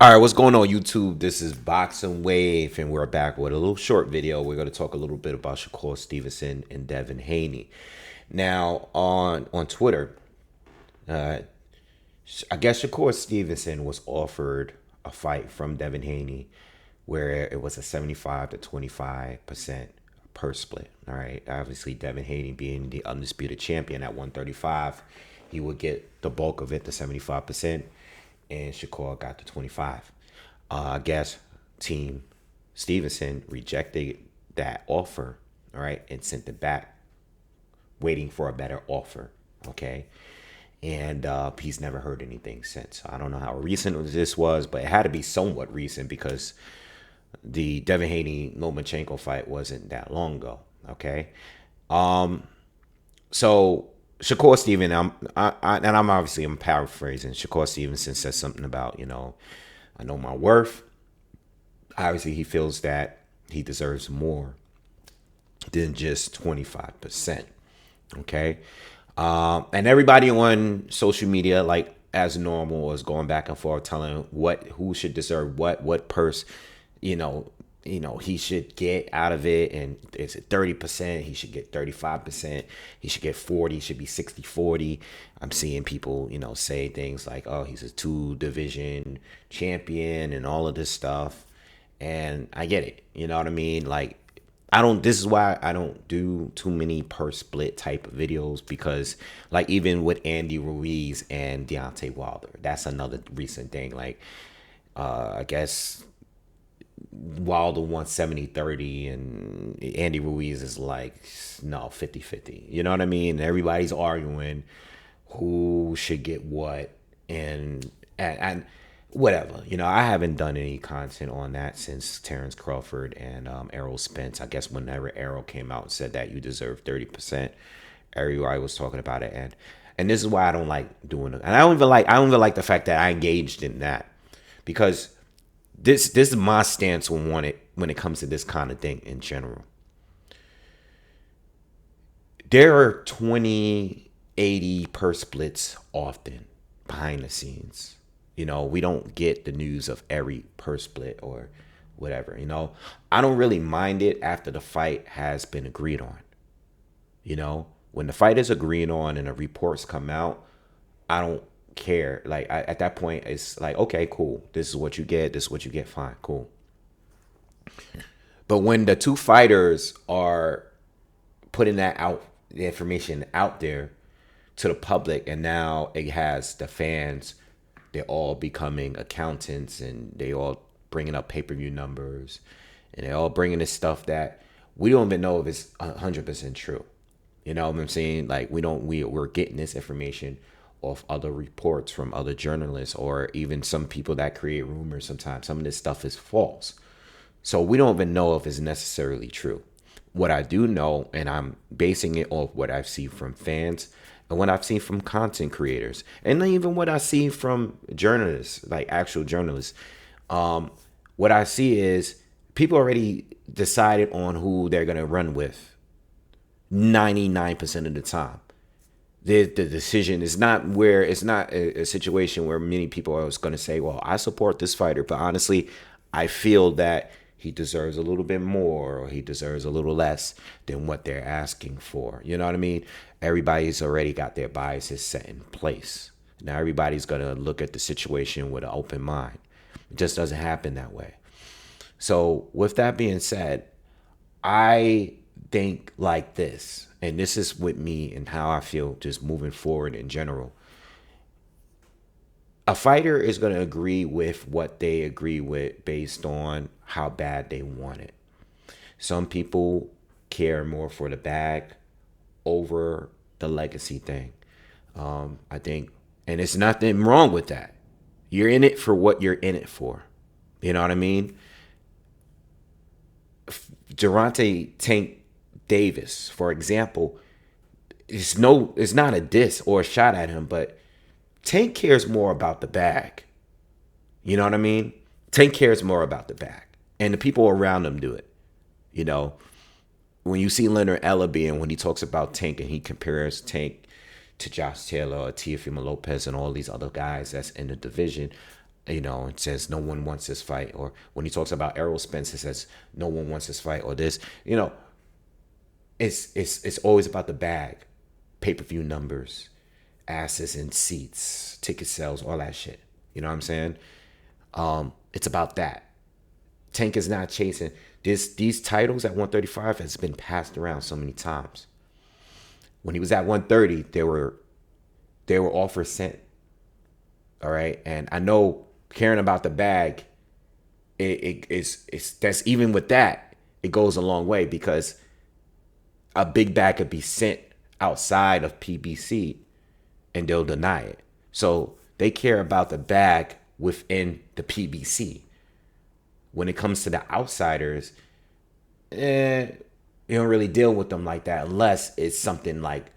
All right, what's going on YouTube? This is Boxingwave, and we're back with a little short video. We're going to talk a little bit about Shakur Stevenson and Devin Haney. Now, on Twitter, I guess Shakur Stevenson was offered a fight from Devin Haney where it was a 75 to 25% per split. All right, obviously Devin Haney being the undisputed champion at 135, he would get the bulk of it, the 75%. And Shakur got the 25. I guess Team Stevenson rejected that offer, all right, and sent it back, waiting for a better offer, okay? And he's never heard anything since. I don't know how recent this was, but it had to be somewhat recent because the Devin Haney Lomachenko fight wasn't that long ago, okay? So Shakur Stevenson, I'm paraphrasing. Shakur Stevenson says something about, I know my worth. Obviously, he feels that he deserves more than just 25%. Okay. And everybody on social media, like as normal, was going back and forth telling who should deserve what purse, he should get out of it. And is it 30%? He should get 35%. He should get 40. He should be 60-40. I'm seeing people, say things like, oh, he's a 2-division champion and all of this stuff. And I get it. You know what I mean? Like, this is why I don't do too many per split type of videos, because like even with Andy Ruiz and Deontay Wilder, that's another recent thing. Like, I guess Wilder wants 70-30 and Andy Ruiz is like, no, 50-50. You know what I mean? Everybody's arguing who should get what and whatever. I haven't done any content on that since Terrence Crawford and Errol Spence. I guess whenever Errol came out and said that you deserve 30%, everybody was talking about it. And this is why I don't like doing it. And I don't even like the fact that I engaged in that, because this is my stance on it when it comes to this kind of thing in general. There are 20-80 per splits often behind the scenes. We don't get the news of every per split or whatever. I don't really mind it after the fight has been agreed on. When the fight is agreed on and the reports come out, I don't care. Like, at that point, it's like, okay, cool. This is what you get. This is what you get. Fine, cool. But when the two fighters are putting the information out there to the public, and now it has the fans, they're all becoming accountants, and they all bringing up pay-per-view numbers, and they're all bringing this stuff that we don't even know if it's 100% true. You know what I'm saying? Like, we're getting this information off other reports from other journalists, or even some people that create rumors. Sometimes some of this stuff is false. So we don't even know if it's necessarily true. What I do know, and I'm basing it off what I've seen from fans and what I've seen from content creators, and even what I see from journalists, like actual journalists, what I see is people already decided on who they're going to run with 99% of the time. The decision is not a situation where many people are going to say, well, I support this fighter, but honestly, I feel that he deserves a little bit more, or he deserves a little less than what they're asking for. You know what I mean? Everybody's already got their biases set in place. Now everybody's going to look at the situation with an open mind. It just doesn't happen that way. So with that being said, I think like this, and this is with me and how I feel just moving forward in general. A fighter is going to agree with what they agree with based on how bad they want it. Some people care more for the bag over the legacy thing. I think, and it's nothing wrong with that. You're in it for what you're in it for. You know what I mean? Gervonta Tank Davis, for example, it's not a diss or a shot at him, but Tank cares more about the bag. You know what I mean? Tank cares more about the bag, and the people around him do it. When you see Leonard Ellaby, and when he talks about Tank and he compares Tank to Josh Taylor or Teofimo Lopez and all these other guys that's in the division, It says no one wants this fight. Or when he talks about Errol Spence, it says no one wants this fight or this. It's always about the bag, pay-per-view numbers, asses and seats, ticket sales, all that shit. You know what I'm saying? It's about that. Tank is not chasing these titles at 135 has been passed around so many times. When he was at 130, they were all for cent. All right, and I know caring about the bag, it's that's even with that, it goes a long way because a big bag could be sent outside of PBC and they'll deny it. So they care about the bag within the PBC. When it comes to the outsiders, you don't really deal with them like that unless it's something like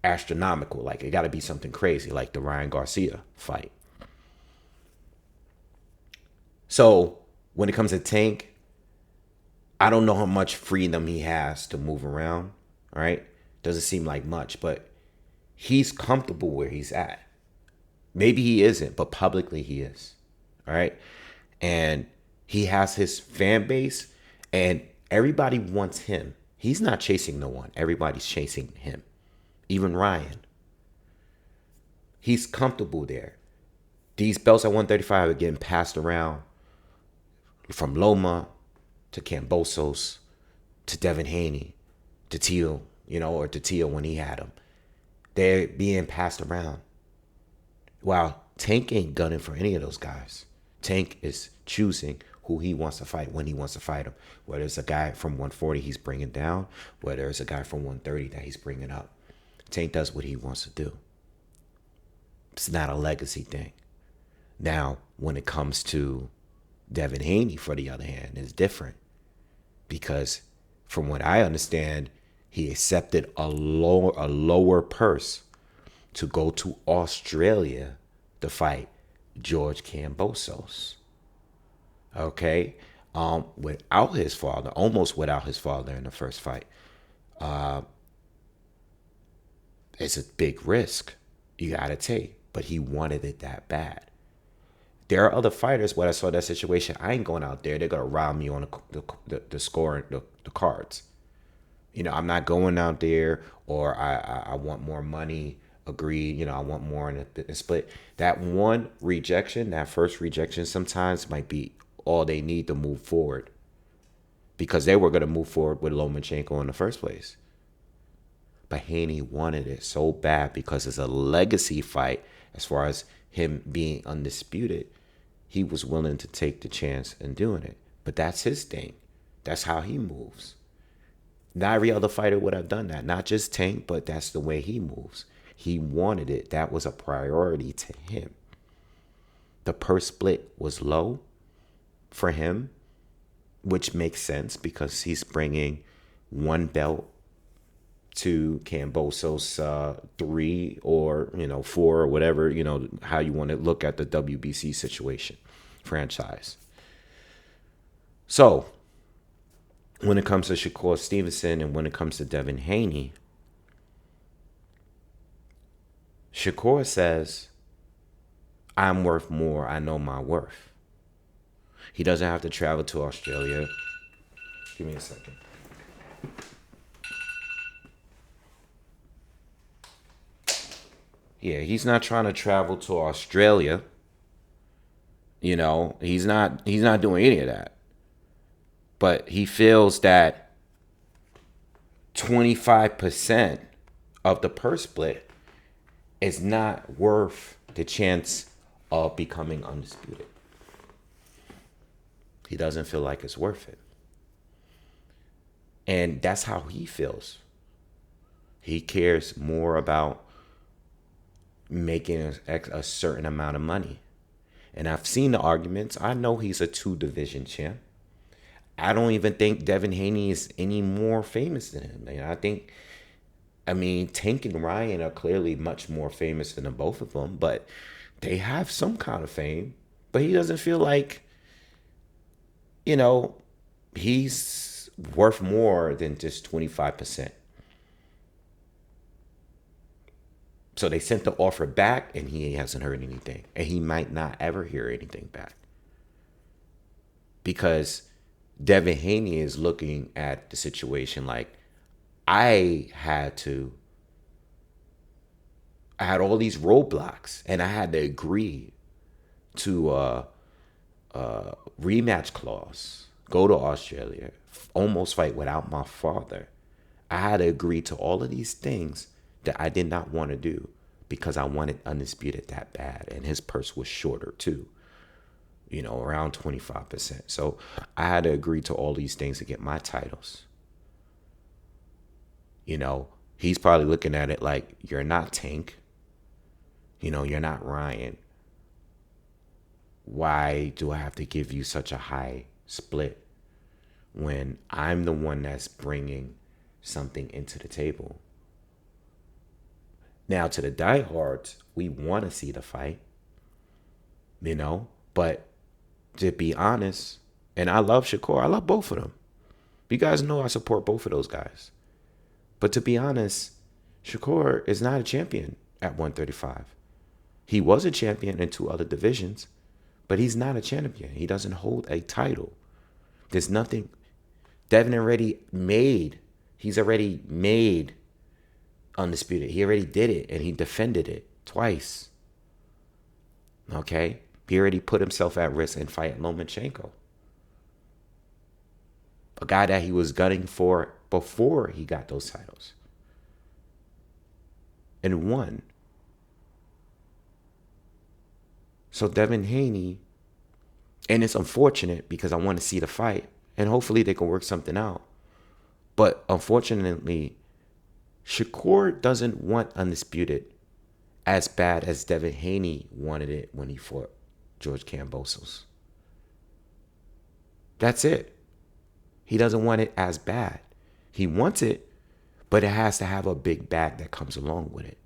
astronomical. Like it got to be something crazy, like the Ryan Garcia fight. So when it comes to Tank, I don't know how much freedom he has to move around. All right, doesn't seem like much, but he's comfortable where he's at. Maybe he isn't, but publicly he is. All right, and he has his fan base, and everybody wants him. He's not chasing no one. Everybody's chasing him. Even Ryan. He's comfortable there. These belts at 135 are getting passed around from Loma to Kambosos to Devin Haney to Teal, or to Teal when he had him. They're being passed around. Wow, Tank ain't gunning for any of those guys. Tank is choosing who he wants to fight when he wants to fight him. Whether it's a guy from 140 he's bringing down, whether it's a guy from 130 that he's bringing up. Tank does what he wants to do. It's not a legacy thing. Now, when it comes to Devin Haney, for the other hand, it's different. Because from what I understand, he accepted a lower purse to go to Australia to fight George Kambosos. Okay? Without his father, almost without his father in the first fight. It's a big risk you got to take, but he wanted it that bad. There are other fighters, when I saw that situation, I ain't going out there. They're going to rob me on the score, the cards. I'm not going out there, or I want more money, agreed, I want more in the split. That one rejection, that first rejection sometimes might be all they need to move forward. Because they were going to move forward with Lomachenko in the first place. But Haney wanted it so bad because it's a legacy fight as far as him being undisputed. He was willing to take the chance in doing it. But that's his thing. That's how he moves. Not every other fighter would have done that. Not just Tank, but that's the way he moves. He wanted it. That was a priority to him. The purse split was low for him, which makes sense because he's bringing one belt to Kambosos 3 or 4 or whatever, how you want to look at the WBC situation franchise. So when it comes to Shakur Stevenson and when it comes to Devin Haney, Shakur says, I'm worth more. I know my worth. He doesn't have to travel to Australia. Give me a second. Yeah, he's not trying to travel to Australia. He's not doing any of that. But he feels that 25% of the purse split is not worth the chance of becoming undisputed. He doesn't feel like it's worth it. And that's how he feels. He cares more about making a certain amount of money. And I've seen the arguments. I know he's a 2-division champ. I don't even think Devin Haney is any more famous than him. Tank and Ryan are clearly much more famous than the both of them, but they have some kind of fame. But he doesn't feel like, he's worth more than just 25%. So they sent the offer back, and he hasn't heard anything. And he might not ever hear anything back. Because Devin Haney is looking at the situation like, I had all these roadblocks, and I had to agree to a rematch clause, go to Australia, almost fight without my father. I had to agree to all of these things that I did not want to do because I wanted Undisputed that bad. And his purse was shorter too, around 25%. So I had to agree to all these things to get my titles. He's probably looking at it like, you're not Tank. You're not Ryan. Why do I have to give you such a high split when I'm the one that's bringing something into the table? Now, to the diehards, we want to see the fight, but to be honest, and I love Shakur, I love both of them. You guys know I support both of those guys. But to be honest, Shakur is not a champion at 135. He was a champion in 2 other divisions, but he's not a champion. He doesn't hold a title. There's nothing. Devin he's already made Undisputed. He already did it, and he defended it twice. Okay? He already put himself at risk and fight Lomachenko, a guy that he was gunning for before he got those titles, and won. So Devin Haney, and it's unfortunate because I want to see the fight, and hopefully they can work something out. But unfortunately, Shakur doesn't want Undisputed as bad as Devin Haney wanted it when he fought George Kambosos. That's it. He doesn't want it as bad. He wants it, but it has to have a big bag that comes along with it.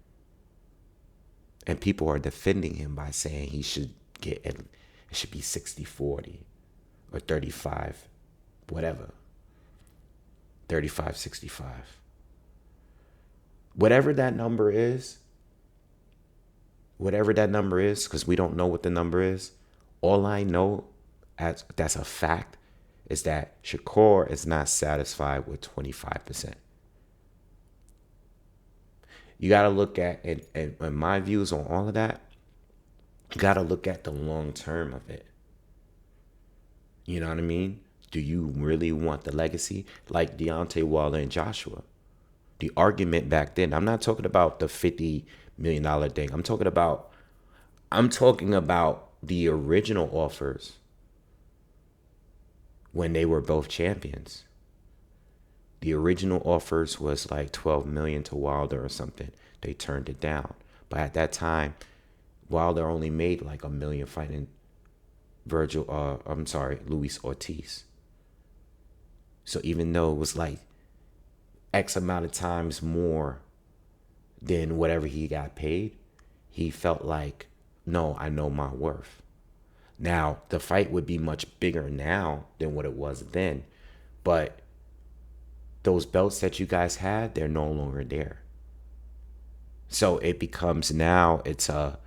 And people are defending him by saying he should get it should be 60-40 or 35, whatever. 35-65. Whatever that number is, because we don't know what the number is, all I know that's a fact is that Shakur is not satisfied with 25%. You got to look at, and my views on all of that, you got to look at the long term of it. You know what I mean? Do you really want the legacy? Like Deontay Wilder and Joshua. The argument back then, I'm not talking about the $50 million thing. I'm talking about the original offers when they were both champions. The original offers was like $12 million to Wilder or something. They turned it down. But at that time, Wilder only made like $1 million fighting Luis Ortiz. So even though it was like X amount of times more than whatever he got paid, he felt like, no, I know my worth. Now, the fight would be much bigger now than what it was then. But those belts that you guys had, they're no longer there. So it becomes now, it's a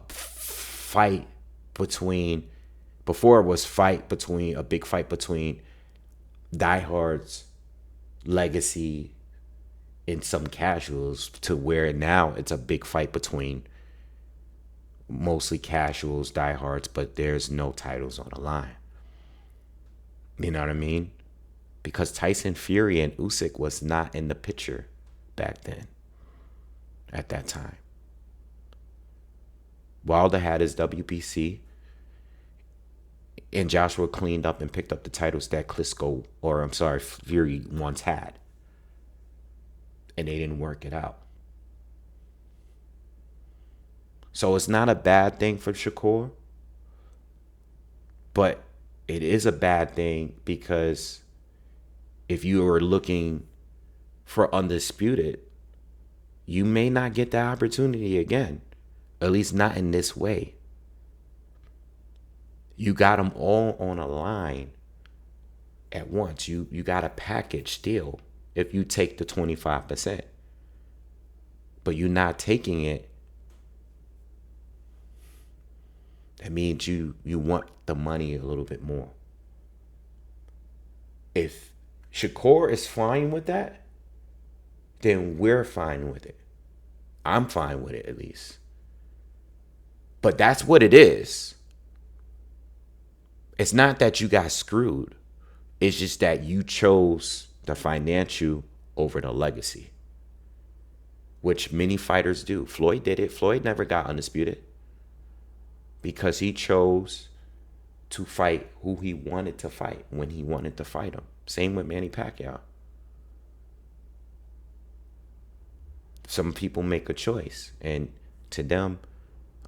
fight between, before it was a big fight between diehards, legacy, and some casuals, to where now it's a big fight between mostly casuals, diehards, but there's no titles on the line. You know what I mean? Because Tyson Fury and Usyk was not in the picture back then, at that time. Wilder had his WBC, and Joshua cleaned up and picked up the titles that Fury once had. And they didn't work it out. So it's not a bad thing for Shakur, but it is a bad thing because if you are looking for Undisputed, you may not get that opportunity again, at least not in this way. You got them all on a line at once. You got a package deal if you take the 25%. but you're not taking it, that means you want the money a little bit more. If Shakur is fine with that, then we're fine with it. I'm fine with it, at least. But that's what it is. It's not that you got screwed. It's just that you chose the financial over the legacy, which many fighters do. Floyd did it. Floyd never got undisputed because he chose to fight who he wanted to fight when he wanted to fight him. Same with Manny Pacquiao. Some people make a choice, and to them,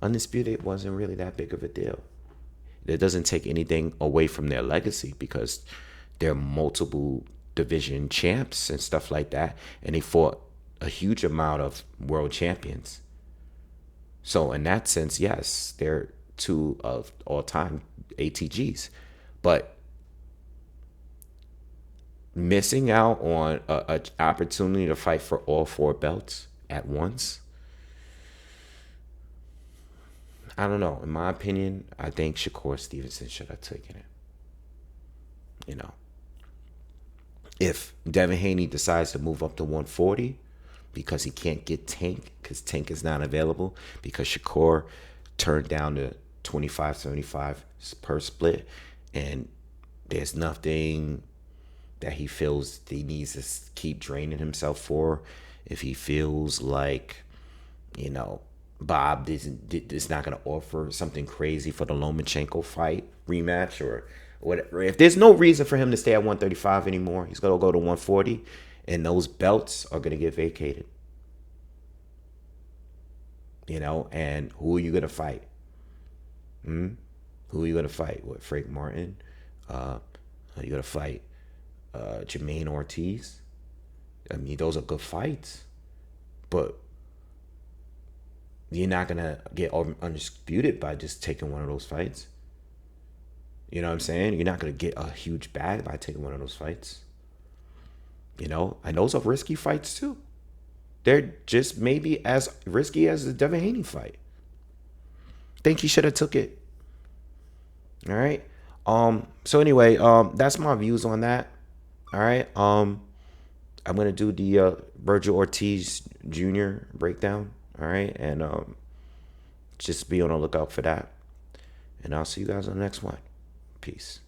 undisputed wasn't really that big of a deal. It doesn't take anything away from their legacy because they're multiple division champs and stuff like that, and they fought a huge amount of world champions. So in that sense, yes, they're two of all-time ATGs. But missing out on an opportunity to fight for all 4 belts at once, I don't know. In my opinion, I think Shakur Stevenson should have taken it. You know, if Devin Haney decides to move up to 140 because he can't get Tank, because Tank is not available, because Shakur turned down the 25-75 per split, and there's nothing that he feels he needs to keep draining himself for. If he feels like, you know, Bob is not going to offer something crazy for the Lomachenko fight rematch or whatever. If there's no reason for him to stay at 135 anymore, he's going to go to 140, and those belts are going to get vacated. You know, and who are you going to fight? Who are you going to fight? What, Frank Martin? Are you going to fight Jermaine Ortiz? I mean, those are good fights, but you're not going to get undisputed by just taking one of those fights. You know what I'm saying? You're not going to get a huge bag by taking one of those fights. You know, and those are risky fights too. They're just maybe as risky as the Devin Haney fight. Think he should have took it. All right. So anyway, that's my views on that. All right. I'm gonna do the Virgil Ortiz Jr. breakdown. All right, and just be on the lookout for that. And I'll see you guys on the next one. Peace.